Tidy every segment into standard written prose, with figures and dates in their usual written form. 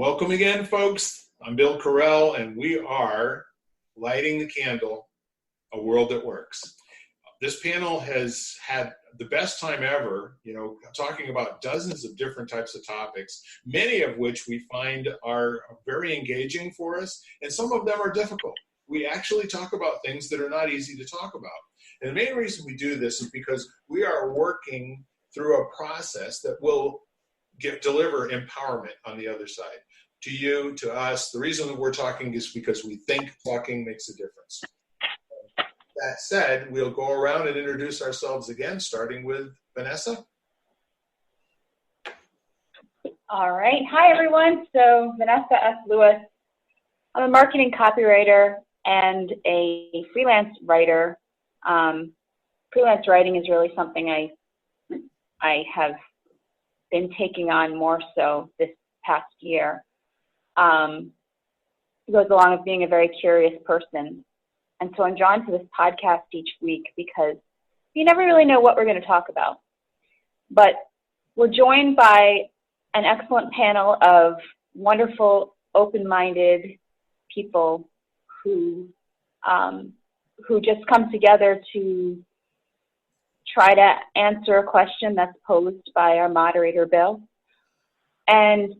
Welcome again, folks. I'm Bill Carell, and we are lighting the candle, A World That Works. This panel has had the best time ever, talking about dozens of different types of topics, many of which we find are very engaging for us, and some of them are difficult. We actually talk about things that are not easy to talk about. And the main reason we do this is because we are working through a process that will deliver empowerment on the other side. To you, to us, the reason that we're talking is because we think talking makes a difference. That said, we'll go around and introduce ourselves again, starting with Vanessa. All right. Hi, everyone. So Vanessa S. Lewis. I'm a marketing copywriter and a freelance writer. Freelance writing is really something I have been taking on more so this past year. It goes along with being a very curious person. And so I'm drawn to this podcast each week because you never really know what we're going to talk about. But we're joined by an excellent panel of wonderful, open-minded people who just come together to try to answer a question that's posed by our moderator, Bill. And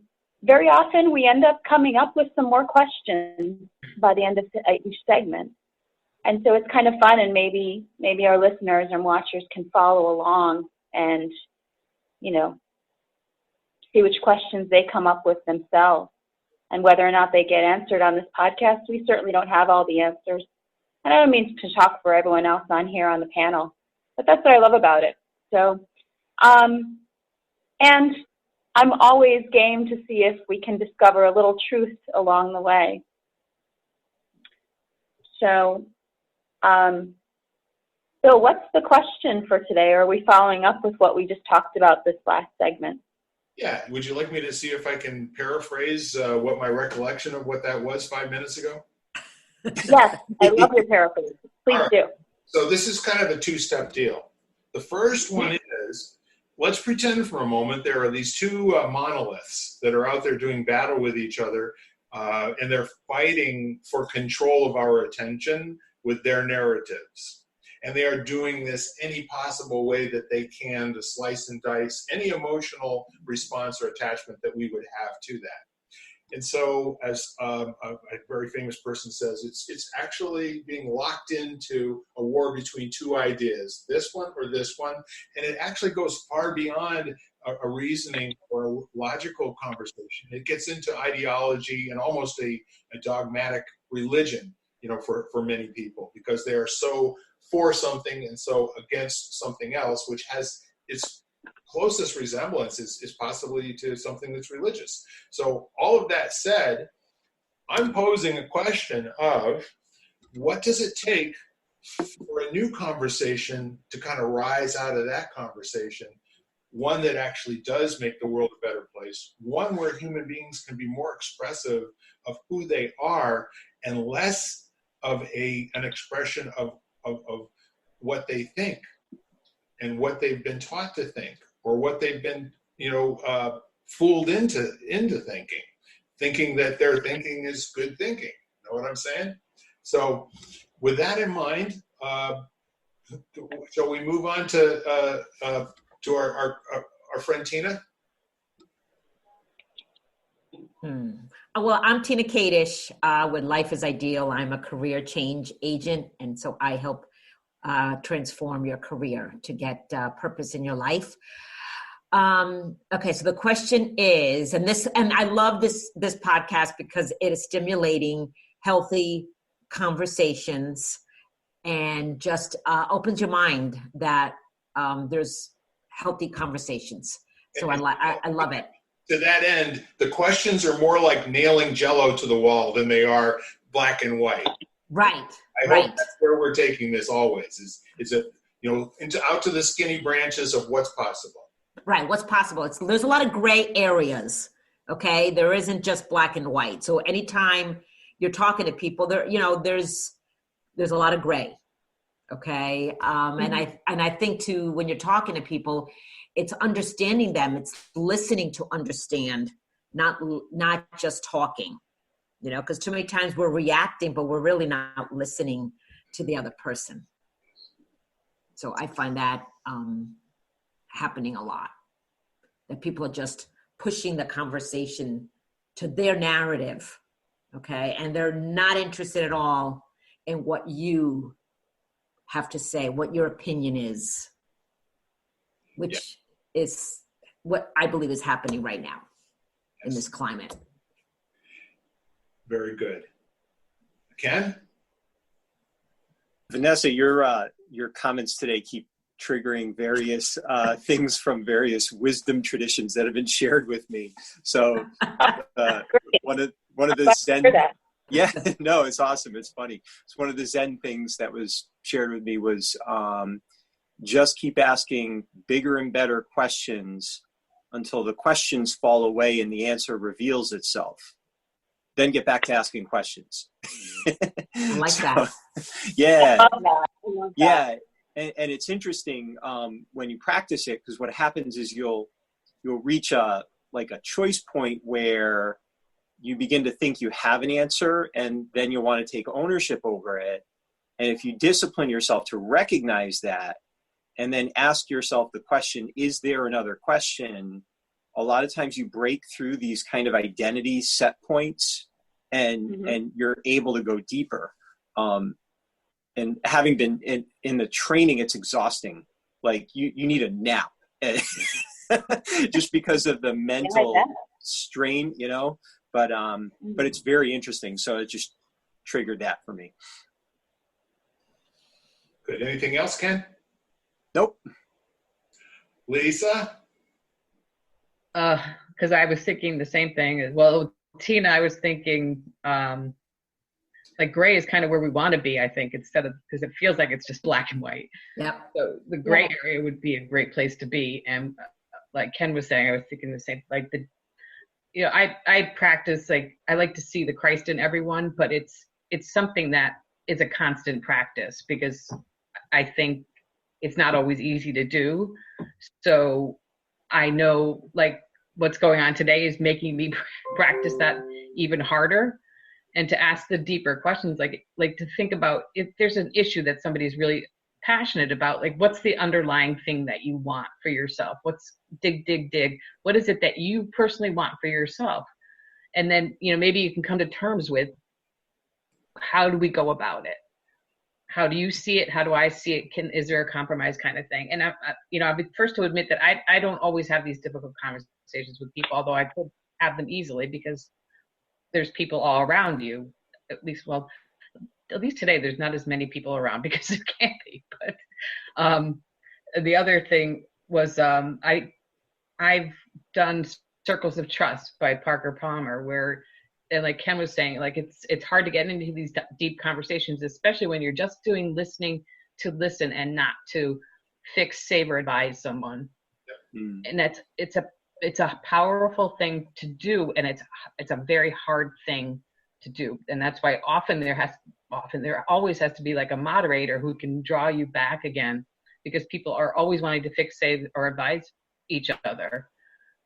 very often we end up coming up with some more questions by the end of each segment. And so it's kind of fun, and maybe our listeners and watchers can follow along and, see which questions they come up with themselves. And whether or not they get answered on this podcast, we certainly don't have all the answers. And I don't mean to talk for everyone else on here on the panel, but that's what I love about it. So, and I'm always game to see if we can discover a little truth along the way. So, Bill, what's the question for today? Or are we following up with what we just talked about this last segment? Yeah. Would you like me to see if I can paraphrase what my recollection of what that was 5 minutes ago? Yes, I love your paraphrase. Please do. So this is kind of a two-step deal. The first one is, let's pretend for a moment there are these two monoliths that are out there doing battle with each other, and they're fighting for control of our attention with their narratives. And they are doing this any possible way that they can to slice and dice any emotional response or attachment that we would have to that. And so, as a very famous person says, it's actually being locked into a war between two ideas, this one or this one. And it actually goes far beyond a reasoning or a logical conversation. It gets into ideology and almost a dogmatic religion, for many people, because they are so for something and so against something else, which has its closest resemblance is possibly to something that's religious. So all of that said, I'm posing a question of what does it take for a new conversation to kind of rise out of that conversation, one that actually does make the world a better place, one where human beings can be more expressive of who they are and less of an expression of what they think and what they've been taught to think, or what they've been, fooled into thinking that their thinking is good thinking. You know what I'm saying? So with that in mind, shall we move on to our friend Tina? Well, I'm Tina Kadish with Life is Ideal. I'm a career change agent, and so I help transform your career to get purpose in your life. Okay, so the question is, and I love this podcast because it is stimulating healthy conversations and just opens your mind that there's healthy conversations. So I love it. To that end, the questions are more like nailing Jell-O to the wall than they are black and white. Right. I hope that's where we're taking this always. Is out to the skinny branches of what's possible. Right. What's possible? There's a lot of gray areas. Okay. There isn't just black and white. So anytime you're talking to people, there's a lot of gray. Okay. And I think too, when you're talking to people, it's understanding them. It's listening to understand, not just talking, because too many times we're reacting, but we're really not listening to the other person. So I find that happening a lot, that people are just pushing the conversation to their narrative, okay? And they're not interested at all in what you have to say, what your opinion is, which is what I believe is happening right now in this climate. Very good. Ken? Vanessa, your comments today keep triggering various things from various wisdom traditions that have been shared with me. So one of the Zen, yeah, no, it's awesome. It's funny. It's one of the Zen things that was shared with me was just keep asking bigger and better questions until the questions fall away and the answer reveals itself. Then get back to asking questions. I like that. Yeah. I love that. Yeah. And it's interesting when you practice it, because what happens is you'll reach a choice point where you begin to think you have an answer, and then you'll want to take ownership over it. And if you discipline yourself to recognize that, and then ask yourself the question, is there another question? A lot of times you break through these kind of identity set points, and you're able to go deeper. And having been in the training, it's exhausting. Like you need a nap just because of the mental strain, but it's very interesting. So it just triggered that for me. Good. Anything else, Ken? Nope. Lisa? Because I was thinking the same thing. Well, Tina, I was thinking, gray is kind of where we want to be, I think, instead of, because it feels like it's just black and white. Yep. So the gray area would be a great place to be. And like Ken was saying, I was thinking the same, I practice, I like to see the Christ in everyone, but it's something that is a constant practice, because I think it's not always easy to do. So I know what's going on today is making me practice that even harder, and to ask the deeper questions, like to think about if there's an issue that somebody's really passionate about, what's the underlying thing that you want for yourself? What's dig. What is it that you personally want for yourself? And then, maybe you can come to terms with, how do we go about it? How do you see it? How do I see it? Is there a compromise kind of thing? And I'll be first to admit that I don't always have these difficult conversations with people, although I could have them easily, because there's people all around you. At least today, there's not as many people around, because there can't be. But the other thing was I've done Circles of Trust by Parker Palmer, where, and like Ken was saying, it's hard to get into these deep conversations, especially when you're just doing listening to listen and not to fix, save, or advise someone. And it's a powerful thing to do, and it's a very hard thing to do. And that's why there always has to be a moderator who can draw you back again, because people are always wanting to fix, save, or advise each other.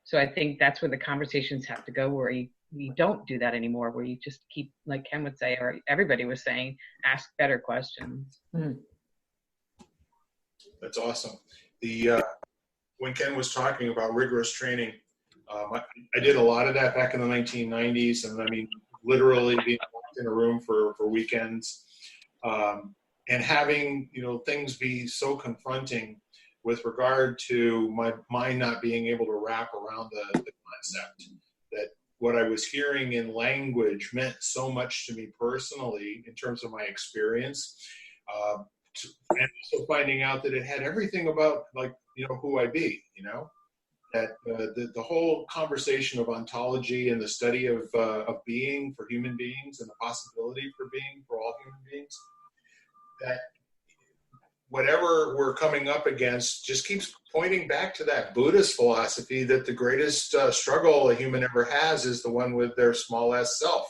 So I think that's where the conversations have to go, where you don't do that anymore, where you just keep, like Ken would say, or everybody was saying, ask better questions. That's awesome. When Ken was talking about rigorous training, I did a lot of that back in the 1990s, and literally being locked in a room for weekends, and having things be so confronting with regard to my mind not being able to wrap around the concept that what I was hearing in language meant so much to me personally in terms of my experience, and also finding out that it had everything about who I be, that the whole conversation of ontology and the study of being for human beings, and the possibility for being for all human beings, that whatever we're coming up against just keeps pointing back to that Buddhist philosophy that the greatest struggle a human ever has is the one with their small s self.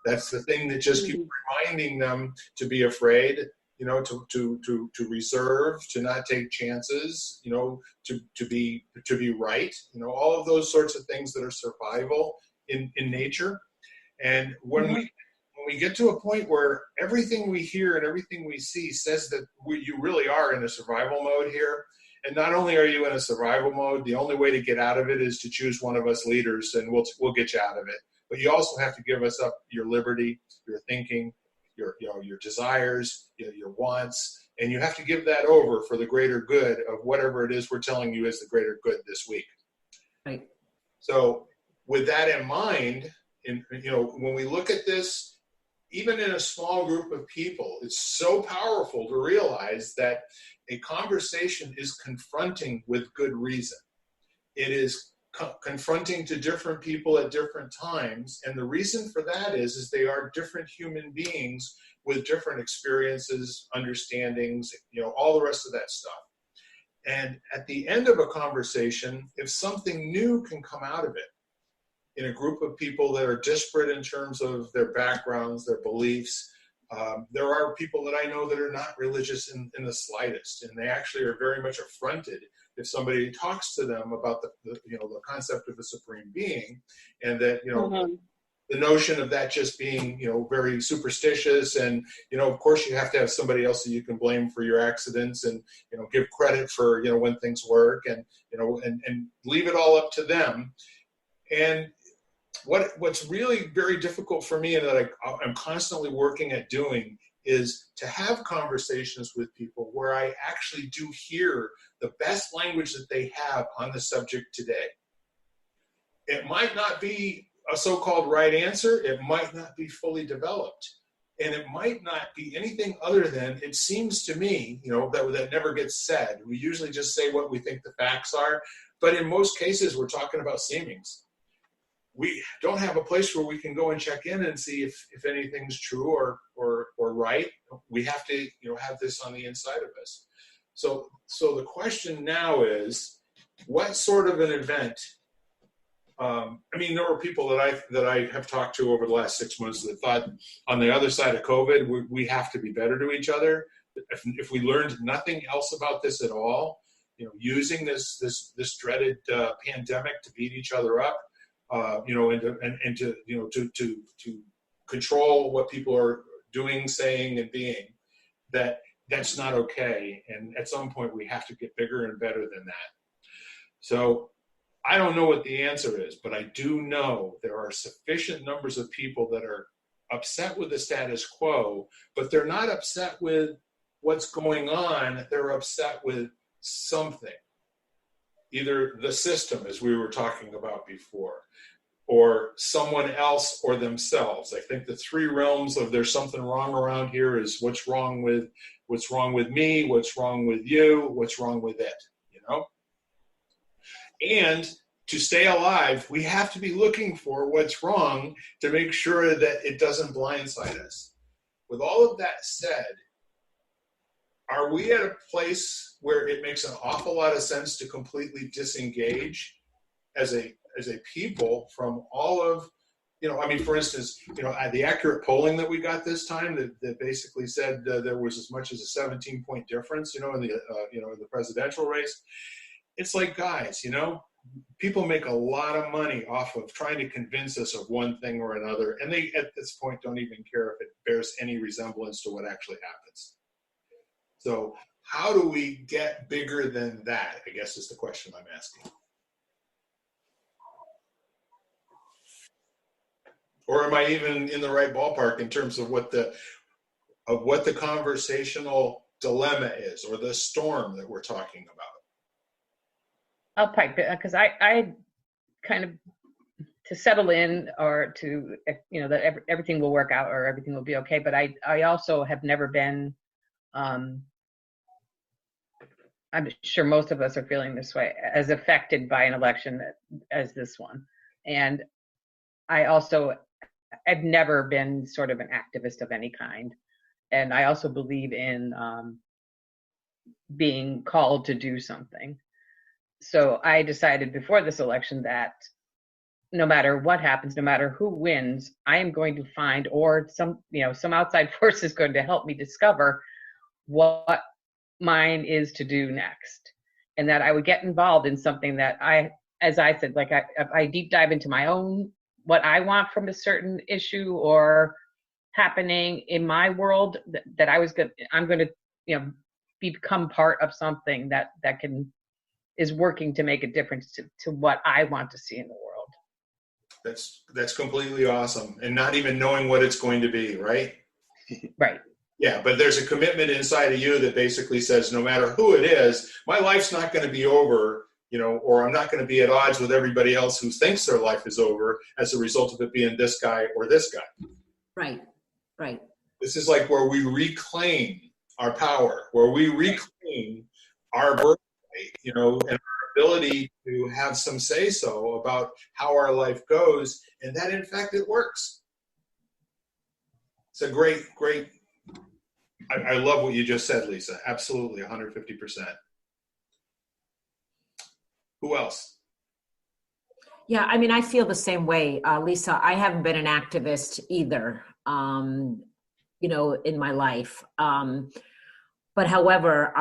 That's the thing that just keeps reminding them to be afraid, to reserve, to not take chances, to be right, all of those sorts of things that are survival in nature. And when we get to a point where everything we hear and everything we see says that you really are in a survival mode here, and not only are you in a survival mode, the only way to get out of it is to choose one of us leaders, and we'll get you out of it. But you also have to give us up your liberty, your thinking, your desires, your wants, and you have to give that over for the greater good of whatever it is we're telling you is the greater good this week. Right. So with that in mind, when we look at this, even in a small group of people, it's so powerful to realize that a conversation is confronting with good reason. It is confronting to different people at different times. And the reason for that is they are different human beings with different experiences, understandings, all the rest of that stuff. And at the end of a conversation, if something new can come out of it, in a group of people that are disparate in terms of their backgrounds, their beliefs. There are people that I know that are not religious in the slightest, and they actually are very much affronted if somebody talks to them about the concept of a supreme being, and that the notion of that just being very superstitious, and of course you have to have somebody else that you can blame for your accidents, and give credit for when things work, and and leave it all up to them. And what's really very difficult for me, and that I'm constantly working at doing, is to have conversations with people where I actually do hear the best language that they have on the subject today. It might not be a so-called right answer. It might not be fully developed. And it might not be anything other than, it seems to me, that never gets said. We usually just say what we think the facts are. But in most cases, we're talking about seemings. We don't have a place where we can go and check in and see if anything's true or right. We have to have this on the inside of us. So the question now is, what sort of an event? There were people that I have talked to over the last 6 months that thought, on the other side of COVID, we have to be better to each other. If we learned nothing else about this at all, using this dreaded pandemic to beat each other up. And to control what people are doing, saying, and being, that's not okay. And at some point, we have to get bigger and better than that. So I don't know what the answer is, but I do know there are sufficient numbers of people that are upset with the status quo, but they're not upset with what's going on. They're upset with something. Either the system, as we were talking about before, or someone else or themselves. I think the three realms of there's something wrong around here is what's wrong with me, what's wrong with you, what's wrong with it, And to stay alive, we have to be looking for what's wrong to make sure that it doesn't blindside us. With all of that said, are we at a place where it makes an awful lot of sense to completely disengage as a people from all of, for instance, the accurate polling that we got this time that basically said there was as much as a 17-point difference, in the presidential race. It's like, guys, people make a lot of money off of trying to convince us of one thing or another, and they at this point don't even care if it bears any resemblance to what actually happens. So how do we get bigger than that, I guess, is the question I'm asking. Or am I even in the right ballpark in terms of what the conversational dilemma is, or the storm that we're talking about? I'll pipe it, because I kind of, to settle in, or to, that everything will work out or everything will be okay. But I also have never been, I'm sure most of us are feeling this way, as affected by an election as this one. And I've never been sort of an activist of any kind. And I also believe in being called to do something. So I decided before this election that no matter what happens, no matter who wins, I am going to find, or some outside force is going to help me discover what mine is to do next, and that I would get involved in something that as I said, like I deep dive into my own, what I want from a certain issue or happening in my world, that I'm going to, become part of something that is working to make a difference to what I want to see in the world. That's completely awesome. And not even knowing what it's going to be, right? Right. Yeah, but there's a commitment inside of you that basically says, no matter who it is, my life's not going to be over, or I'm not going to be at odds with everybody else who thinks their life is over as a result of it being this guy or this guy. Right, right. This is like where we reclaim our power, where we reclaim our birthright, and our ability to have some say-so about how our life goes, and that, in fact, it works. It's a great, I love what you just said, Lisa. Absolutely, 150%. Who else? Yeah, I mean, I feel the same way, Lisa. I haven't been an activist either, in my life. But however,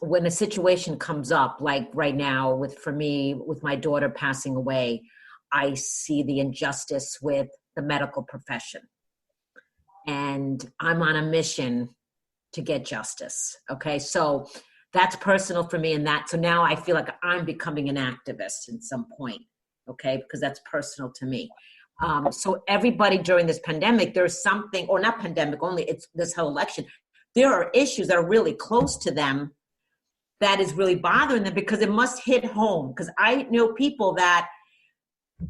when a situation comes up, like right now for me, with my daughter passing away, I see the injustice with the medical profession. And I'm on a mission to get justice. Okay. So that's personal for me. So now I feel like I'm becoming an activist at some point. Okay. Because that's personal to me. So everybody during this pandemic, there's something, or not pandemic only, it's this whole election. There are issues that are really close to them that is really bothering them, because it must hit home. Because I know people that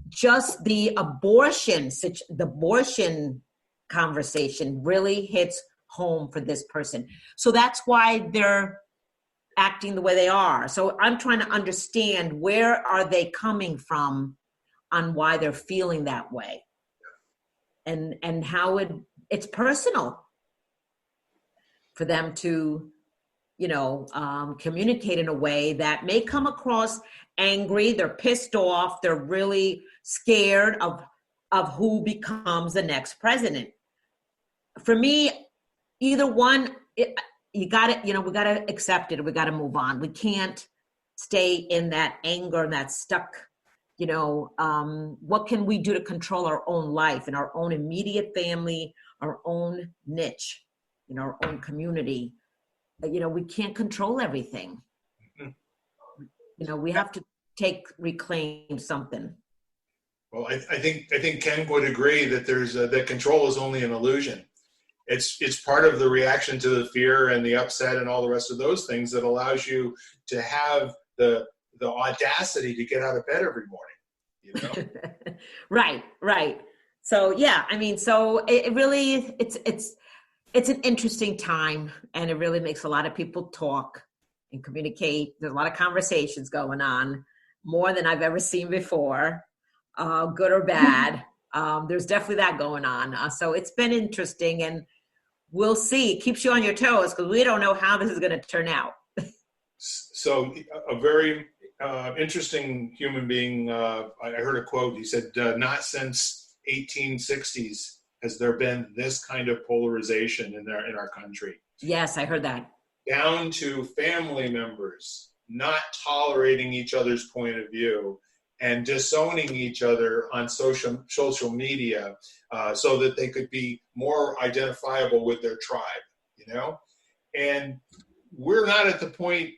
just the abortion conversation really hits home for this person. So that's why they're acting the way they are. So I'm trying to understand, where are they coming from on why they're feeling that way, and how it's personal for them to, communicate in a way that may come across angry. They're pissed off. They're really scared of who becomes the next president. For me, either one, we got to accept it. We got to move on. We can't stay in that anger and that stuck, what can we do to control our own life and our own immediate family, our own niche, in our own community? We can't control everything. We have to reclaim something. Well, I think Ken would agree that that control is only an illusion. It's part of the reaction to the fear and the upset and all the rest of those things that allows you to have the audacity to get out of bed every morning. Right. So yeah, I mean, so it really, it's an interesting time, and it really makes a lot of people talk and communicate. There's a lot of conversations going on, more than I've ever seen before, good or bad. There's definitely that going on. So it's been interesting, and we'll see. It keeps you on your toes, because we don't know how this is going to turn out. So a very interesting human being, I heard a quote. He said, not since 1860s has there been this kind of polarization in our country. Yes, I heard that. Down to family members not tolerating each other's point of view and disowning each other on social media, so that they could be more identifiable with their tribe, And we're not at the point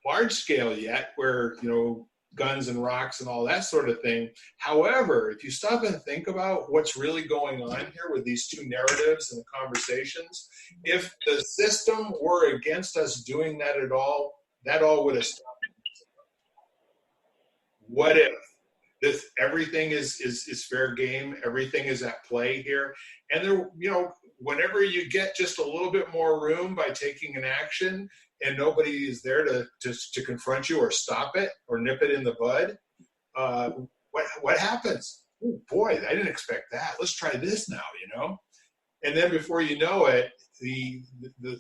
large scale yet where, guns and rocks and all that sort of thing. However, if you stop and think about what's really going on here with these two narratives and the conversations, if the system were against us doing that at all, that all would have stopped. What if everything is fair game, everything is at play here, and there, whenever you get just a little bit more room by taking an action, and nobody is there to confront you or stop it or nip it in the bud, what happens? Oh boy, I didn't expect that. Let's try this now, And then before you know it, the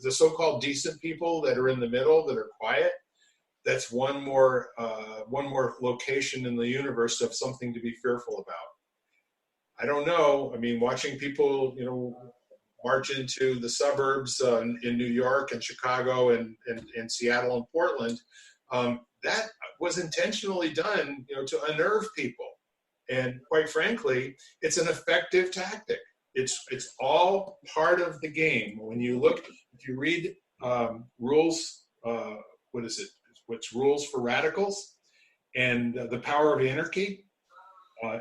so-called decent people that are in the middle, that are quiet, that's one more location in the universe of something to be fearful about. I don't know. I mean, watching people, march into the suburbs in New York and Chicago and Seattle and Portland, that was intentionally done, to unnerve people. And quite frankly, it's an effective tactic. It's all part of the game. When you look, if you read rules, what's Rules for Radicals and The Power of Anarchy,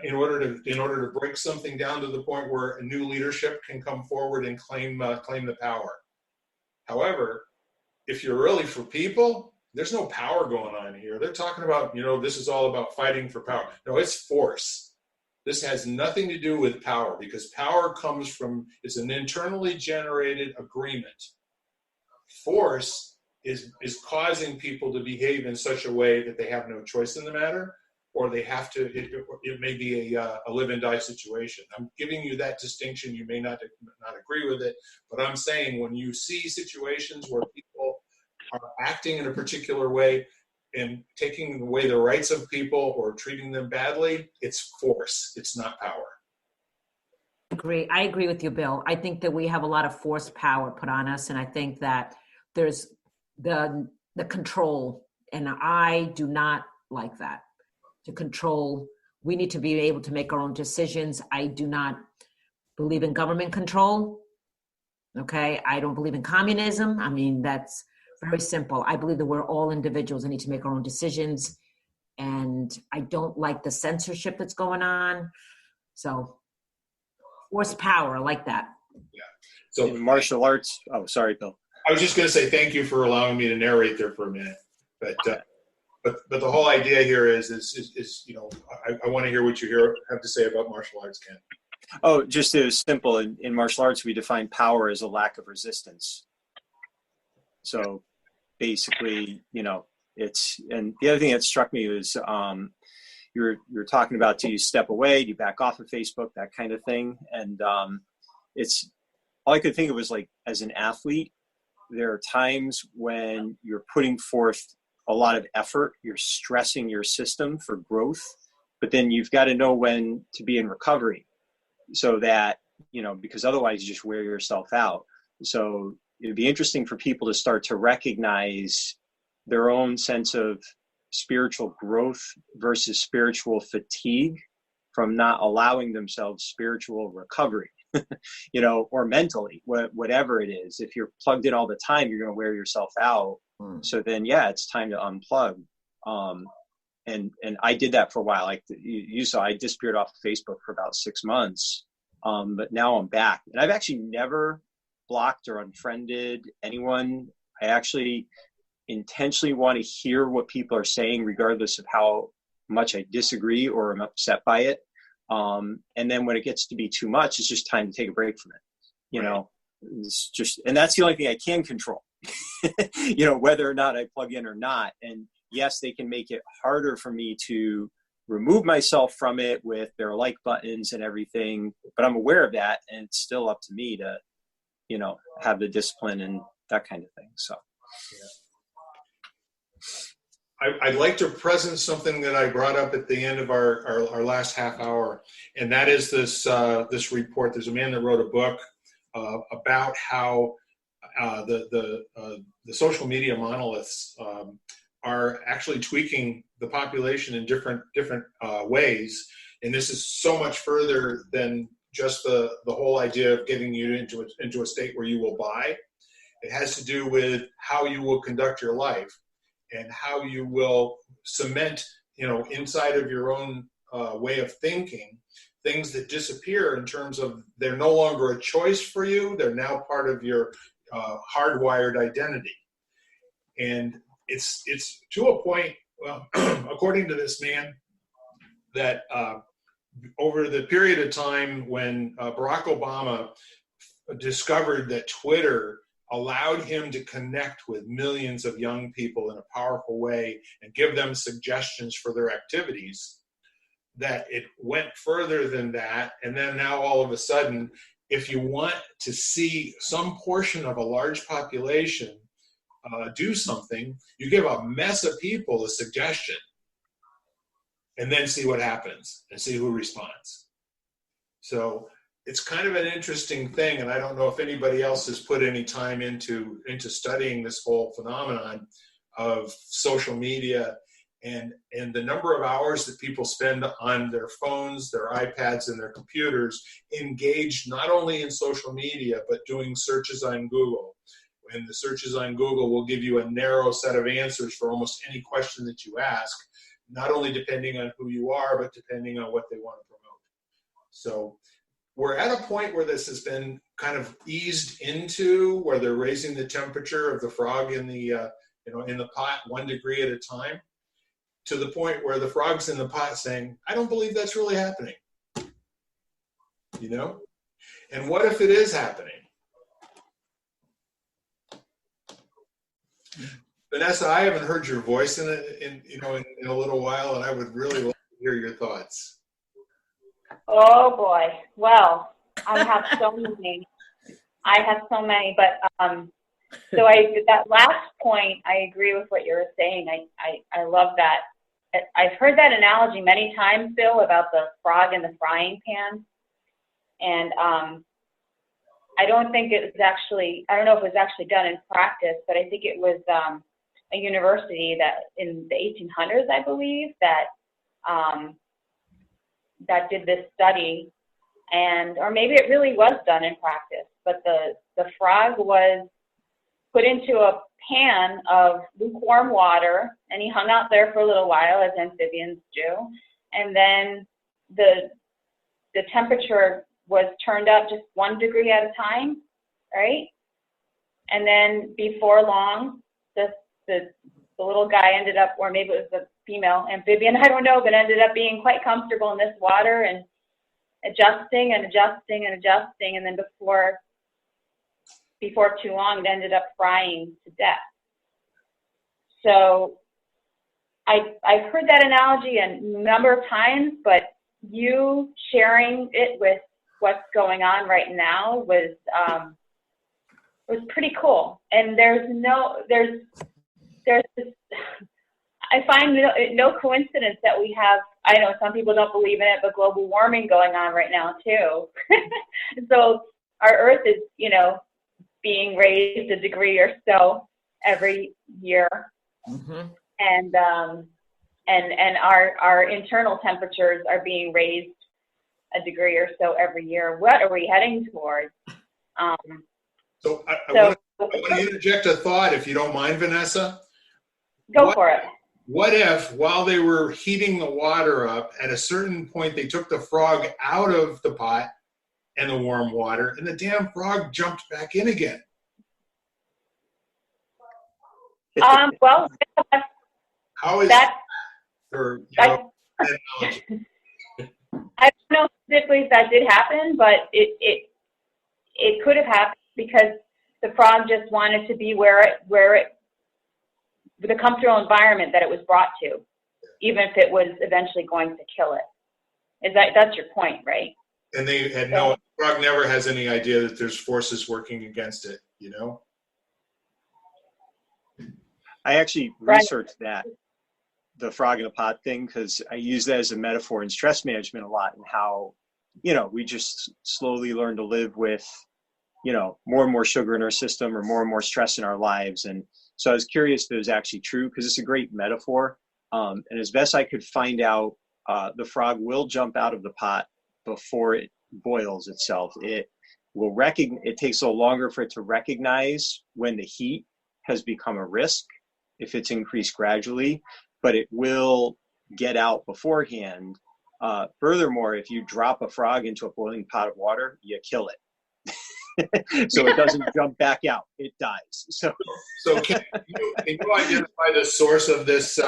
in order to break something down to the point where a new leadership can come forward and claim the power. However, if you're really for people, there's no power going on here. They're talking about, this is all about fighting for power. No, it's force. This has nothing to do with power, because power comes from, it's an internally generated agreement. Force is causing people to behave in such a way that they have no choice in the matter, or they have to, it may be a live and die situation. I'm giving you that distinction. You may not agree with it, but I'm saying when you see situations where people are acting in a particular way and taking away the rights of people or treating them badly, it's force. It's not power. I agree with you, Bill. I think that we have a lot of forced power put on us, and I think that there's the control, and I do not like that. To control, we need to be able to make our own decisions. I do not believe in government control. Okay, I don't believe in communism. I mean, that's very simple. I believe that we're all individuals and need to make our own decisions. And I don't like the censorship that's going on. So, forced power, I like that. Yeah. So in martial arts. Oh, sorry, Bill. I was just going to say thank you for allowing me to narrate there for a minute. But the whole idea here is I want to hear what you have to say about martial arts, Ken. Oh, just as simple. In martial arts, we define power as a lack of resistance. So basically, it's, and the other thing that struck me was you're talking about, do you step away, do you back off of Facebook, that kind of thing. And it's, all I could think of was, like, as an athlete, there are times when you're putting forth a lot of effort, you're stressing your system for growth, but then you've got to know when to be in recovery, so that, because otherwise you just wear yourself out. So it'd be interesting for people to start to recognize their own sense of spiritual growth versus spiritual fatigue from not allowing themselves spiritual recovery, or mentally, whatever it is. If you're plugged in all the time, you're going to wear yourself out. So then, it's time to unplug. And I did that for a while. Like you saw, I disappeared off of Facebook for about 6 months. But now I'm back, and I've actually never blocked or unfriended anyone. I actually intentionally want to hear what people are saying, regardless of how much I disagree or am upset by it. And then when it gets to be too much, it's just time to take a break from it. It's just, and that's the only thing I can control, whether or not I plug in or not. And yes, they can make it harder for me to remove myself from it with their like buttons and everything, but I'm aware of that, and it's still up to me to, have the discipline and that kind of thing. So, I'd like to present something that I brought up at the end of our last half hour, and that is this report. There's a man that wrote a book about how the social media monoliths are actually tweaking the population in different ways, and this is so much further than just the whole idea of getting you into a state where you will buy. It has to do with how you will conduct your life and how you will cement, inside of your own way of thinking, things that disappear in terms of they're no longer a choice for you. They're now part of your hardwired identity. And it's to a point, according to this man, that over the period of time when Barack Obama discovered that Twitter allowed him to connect with millions of young people in a powerful way and give them suggestions for their activities, that it went further than that. And then now all of a sudden, if you want to see some portion of a large population do something, you give a mess of people a suggestion and then see what happens and see who responds. So it's kind of an interesting thing, and I don't know if anybody else has put any time into studying this whole phenomenon of social media and the number of hours that people spend on their phones, their iPads, and their computers engaged not only in social media, but doing searches on Google. And the searches on Google will give you a narrow set of answers for almost any question that you ask, not only depending on who you are, but depending on what they want to promote. So we're at a point where this has been kind of eased into, where they're raising the temperature of the frog in the in the pot 1 degree at a time, to the point where the frog's in the pot saying, I don't believe that's really happening. And what if it is happening? Vanessa, I haven't heard your voice in a little while, and I would really like to hear your thoughts. Oh boy. Well, I have so many. But so that last point, I agree with what you were saying. I love that. I've heard that analogy many times, Bill, about the frog in the frying pan. And I don't know if it was actually done in practice, but I think it was a university that in the 1800s, I believe, that did this study, or maybe it really was done in practice, but the frog was put into a pan of lukewarm water, and he hung out there for a little while, as amphibians do, and then the temperature was turned up just 1 degree at a time, right? And then before long, the little guy ended up, or maybe it was a female amphibian, I don't know, but ended up being quite comfortable in this water and adjusting and adjusting and adjusting, and then before too long, it ended up frying to death. So I've heard that analogy a number of times, but you sharing it with what's going on right now was pretty cool. And there's this, I find no coincidence that we have, I know some people don't believe in it, but global warming going on right now too. So our Earth is, being raised a degree or so every year. Mm-hmm. And our internal temperatures are being raised a degree or so every year. What are we heading towards? So I want to interject a thought, if you don't mind, Vanessa. Go for it. What if, while they were heating the water up, at a certain point they took the frog out of the pot and the warm water, and the damn frog jumped back in again? Well, how is that? I don't know specifically if that did happen, but it could have happened because the frog just wanted to be where it the comfortable environment that it was brought to, even if it was eventually going to kill it. That's your point, right? And they had the frog never has any idea that there's forces working against it, I actually researched that, the frog in a pot thing, because I use that as a metaphor in stress management a lot, and how, we just slowly learn to live with, more and more sugar in our system, or more and more stress in our lives. And so I was curious if it was actually true, because it's a great metaphor. And as best I could find out, the frog will jump out of the pot before it boils itself. It takes a little longer for it to recognize when the heat has become a risk, if it's increased gradually, but it will get out beforehand. Furthermore, if you drop a frog into a boiling pot of water, you kill it. So it doesn't jump back out; it dies. So can you identify the source of this?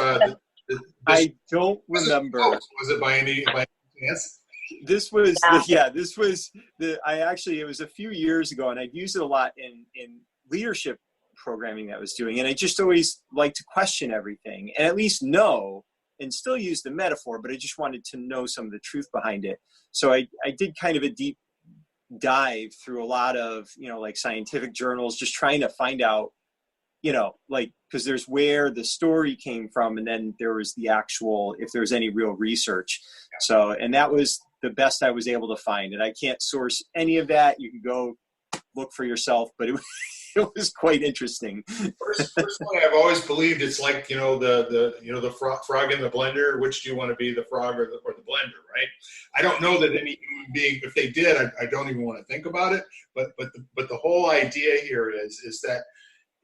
I don't remember. Was it by any chance? This was it was a few years ago, and I'd used it a lot in leadership programming that I was doing, and I just always like to question everything and at least know, and still use the metaphor, but I just wanted to know some of the truth behind it. So I did kind of a deep dive through a lot of like scientific journals, just trying to find out because there's where the story came from, and then there was the actual, if there was any real research. So, and that was the best I was able to find. And I can't source any of that. You can go look for yourself, but it was quite interesting. Personally, I've always believed it's like, the frog in the blender. Which do you want to be, the frog or the blender, right? I don't know that any human being, if they did, I don't even want to think about it. But the whole idea here is that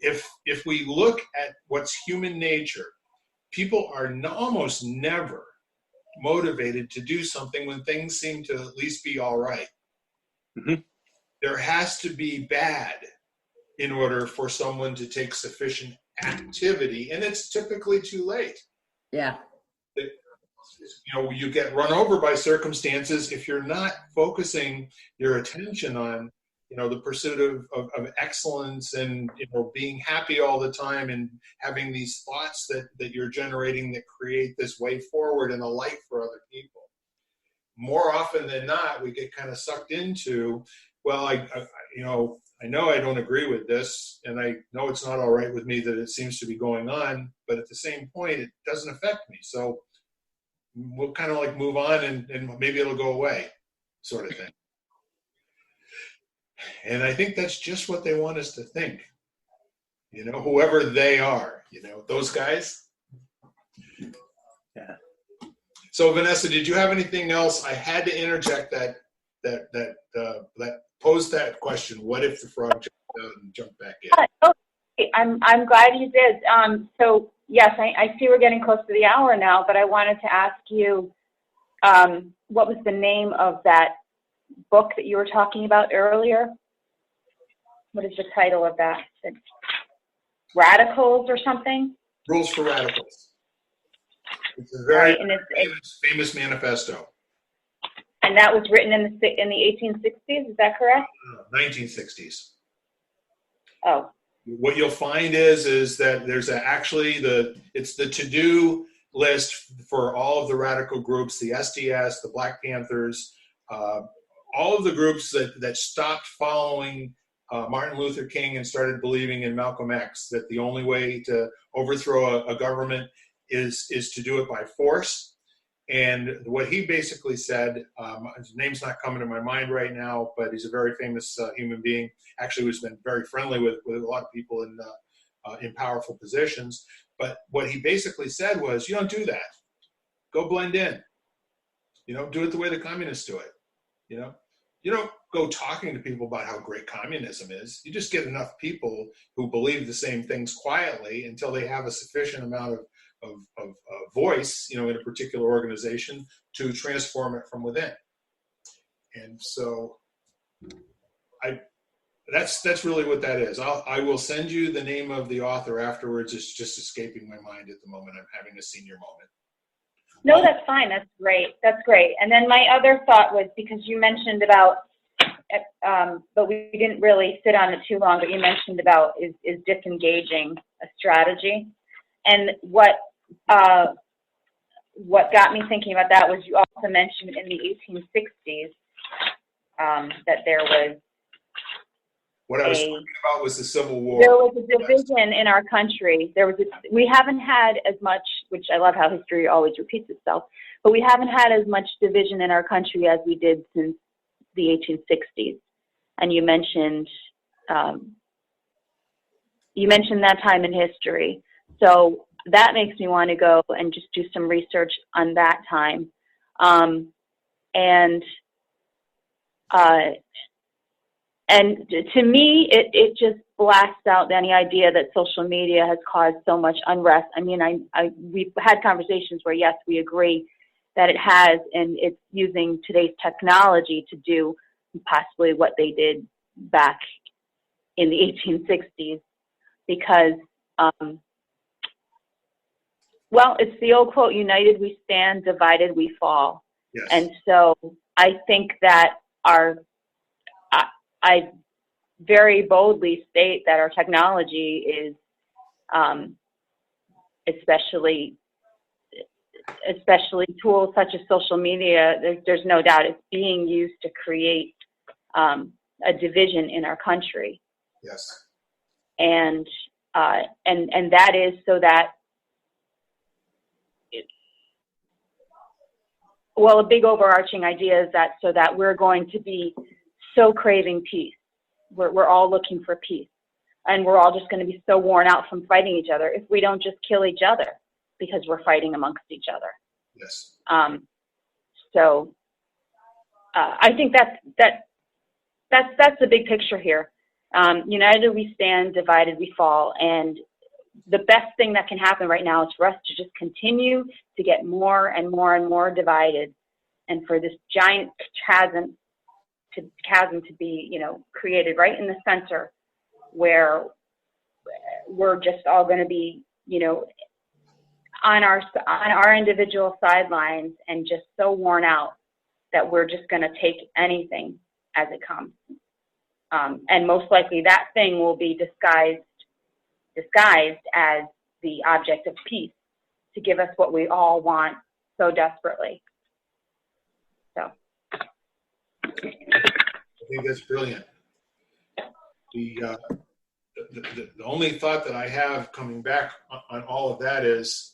if we look at what's human nature, people are almost never motivated to do something when things seem to at least be all right. Mm-hmm. There has to be bad in order for someone to take sufficient activity, and it's typically too late. Yeah. You get run over by circumstances if you're not focusing your attention on, the pursuit of excellence and, being happy all the time and having these thoughts that you're generating that create this way forward in a life for other people. More often than not, we get kind of sucked into, well, I know I don't agree with this, and I know it's not all right with me that it seems to be going on, but at the same point, it doesn't affect me. So we'll kind of like move on and maybe it'll go away, sort of thing. And I think that's just what they want us to think, whoever they are, those guys. Yeah. So Vanessa, did you have anything else? I had to interject that posed that question. What if the frog jumped out and jumped back in? I'm glad you did. So yes, I see we're getting close to the hour now, but I wanted to ask you, what was the name of that book that you were talking about earlier? What is the title of that? It's Radicals or something? Rules for Radicals. It's a very right, and famous manifesto. And that was written in the 1860s, is that correct? 1960s. Oh. What you'll find is that there's it's the to-do list for all of the radical groups, the SDS, the Black Panthers, all of the groups that stopped following Martin Luther King and started believing in Malcolm X, that the only way to overthrow a government is to do it by force. And what he basically said, his name's not coming to my mind right now, but he's a very famous human being, actually who's been very friendly with a lot of people in powerful positions. But what he basically said was, you don't do that. Go blend in. Do it the way the communists do it. You don't go talking to people about how great communism is. You just get enough people who believe the same things quietly until they have a sufficient amount of voice, in a particular organization to transform it from within. And so that's really what that is. I will send you the name of the author afterwards. It's just escaping my mind at the moment. I'm having a senior moment. No, that's fine. That's great. That's great. And then my other thought was, because you mentioned about, but we didn't really sit on it too long, but you mentioned about is disengaging a strategy. And what got me thinking about that was, you also mentioned in the 1860s that there was what I was talking about was the Civil War. There was a division in our country. We haven't had as much, which I love how history always repeats itself, but we haven't had as much division in our country as we did since the 1860s. And you mentioned that time in history. So that makes me want to go and just do some research on that time. And to me, it just blasts out any idea that social media has caused so much unrest. I mean, we've had conversations where, yes, we agree that it has, and it's using today's technology to do possibly what they did back in the 1860s, because, well, it's the old quote, united we stand, divided we fall. Yes. And so I think that I very boldly state that our technology is, especially tools such as social media, there's no doubt it's being used to create a division in our country. Yes. And that is so that well, a big overarching idea is that so that we're going to be so craving peace. We're all looking for peace. And we're all just going to be so worn out from fighting each other if we don't just kill each other because we're fighting amongst each other. Yes. So I think that's the big picture here. United we stand, divided we fall. And the best thing that can happen right now is for us to just continue to get more and more and more divided, and for this giant chasm to be, created right in the center, where we're just all going to be, on our individual sidelines and just so worn out that we're just going to take anything as it comes. And most likely that thing will be disguised as the object of peace to give us what we all want so desperately. So. I think that's brilliant. The only thought that I have coming back on all of that is,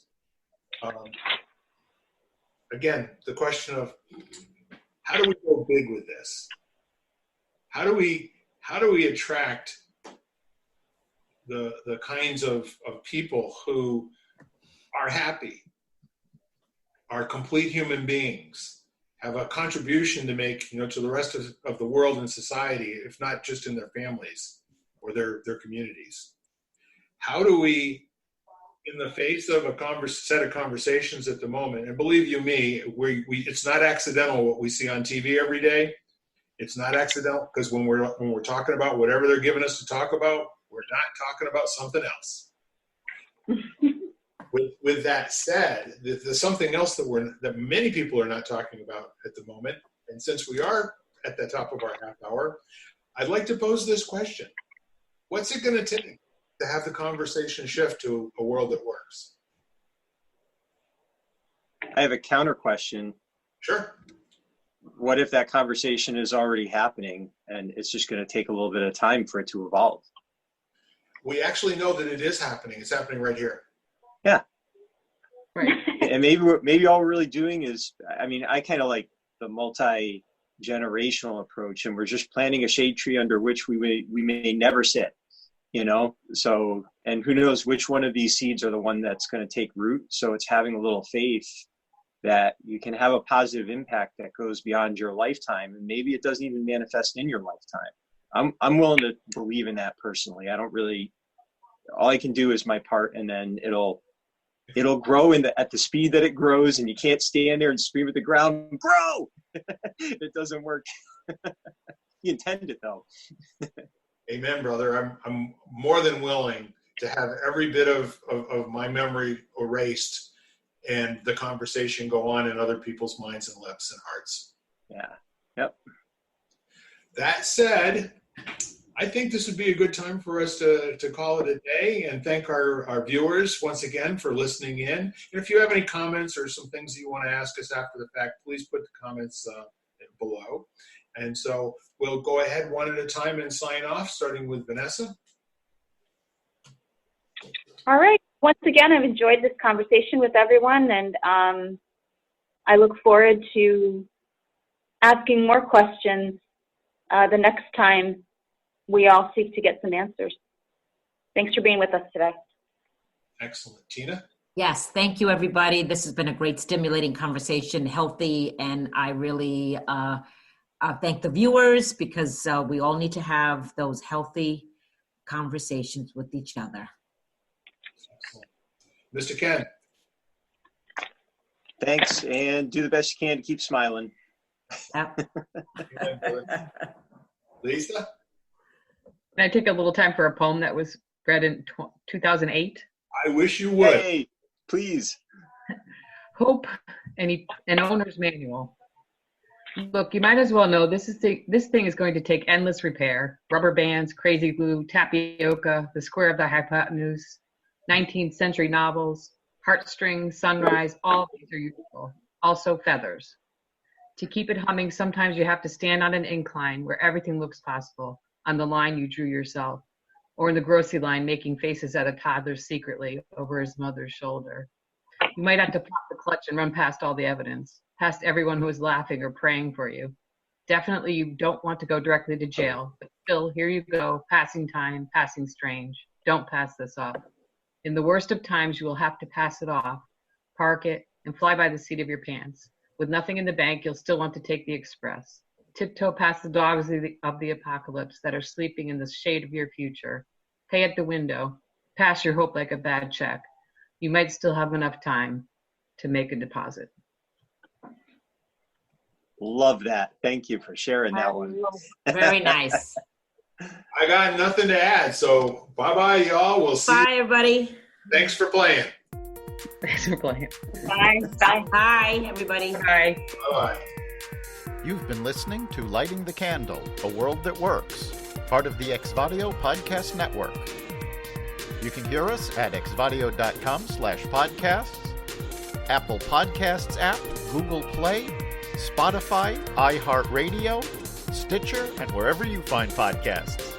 again, the question of how do we go big with this? How do we attract the kinds of people who are happy, are complete human beings, have a contribution to make, to the rest of the world and society, if not just in their families or their communities? How do we, in the face of a set of conversations at the moment, and believe you me, it's not accidental what we see on TV every day. It's not accidental, because when we're talking about whatever they're giving us to talk about, we're not talking about something else. With that said, there's something else that many people are not talking about at the moment. And since we are at the top of our half hour, I'd like to pose this question. What's it going to take to have the conversation shift to a world that works? I have a counter question. Sure. What if that conversation is already happening and it's just going to take a little bit of time for it to evolve? We actually know that it is happening. It's happening right here. Yeah. Right. And maybe all we're really doing is, I kind of like the multi-generational approach, and we're just planting a shade tree under which we may never sit, So, and who knows which one of these seeds are the one that's going to take root. So it's having a little faith that you can have a positive impact that goes beyond your lifetime, and maybe it doesn't even manifest in your lifetime. I'm willing to believe in that personally. All I can do is my part, and then it'll grow at the speed that it grows, and you can't stand there and scream at the ground, grow. It doesn't work. You intend it though. Amen, brother. I'm more than willing to have every bit of my memory erased and the conversation go on in other people's minds and lips and hearts. Yeah. Yep. That said, I think this would be a good time for us to call it a day and thank our viewers once again for listening in. And if you have any comments or some things that you want to ask us after the fact, please put the comments below. And so we'll go ahead one at a time and sign off, starting with Vanessa. All right. Once again, I've enjoyed this conversation with everyone, and I look forward to asking more questions the next time we all seek to get some answers. Thanks for being with us today. Excellent. Tina? Yes, thank you, everybody. This has been a great, stimulating conversation, healthy, and I really thank the viewers, because we all need to have those healthy conversations with each other. Excellent. Mr. Ken? Thanks, and do the best you can to keep smiling. Yep. Lisa? Can I take a little time for a poem that was read in 2008? I wish you would. Hey, please. Hope and Owner's Manual. Look, you might as well know this thing is going to take endless repair. Rubber bands, crazy glue, tapioca, the square of the hypotenuse, 19th century novels, heartstrings, sunrise, all these are useful. Also feathers. To keep it humming, sometimes you have to stand on an incline where everything looks possible, on the line you drew yourself, or in the grocery line making faces at a toddler secretly over his mother's shoulder. You might have to pop the clutch and run past all the evidence. past everyone who is laughing or praying for you. Definitely you don't want to go directly to jail, but still, here you go, passing time, passing strange. Don't pass this off. In the worst of times, you will have to pass it off, park it, and fly by the seat of your pants. With nothing in the bank, you'll still want to take the express. Tiptoe past the dogs of the apocalypse that are sleeping in the shade of your future. Pay at the window. Pass your hope like a bad check. You might still have enough time to make a deposit. Love that. Thank you for sharing that one. Very nice. I got nothing to add. So bye-bye, y'all. We'll see. Bye, everybody. Thanks for playing. Thanks for playing. Bye. Bye. Bye, everybody. Bye. Bye-bye. You've been listening to Lighting the Candle, A World That Works, part of the Exvadio Podcast Network. You can hear us at exvadio.com/podcasts, Apple Podcasts app, Google Play, Spotify, iHeartRadio, Stitcher, and wherever you find podcasts.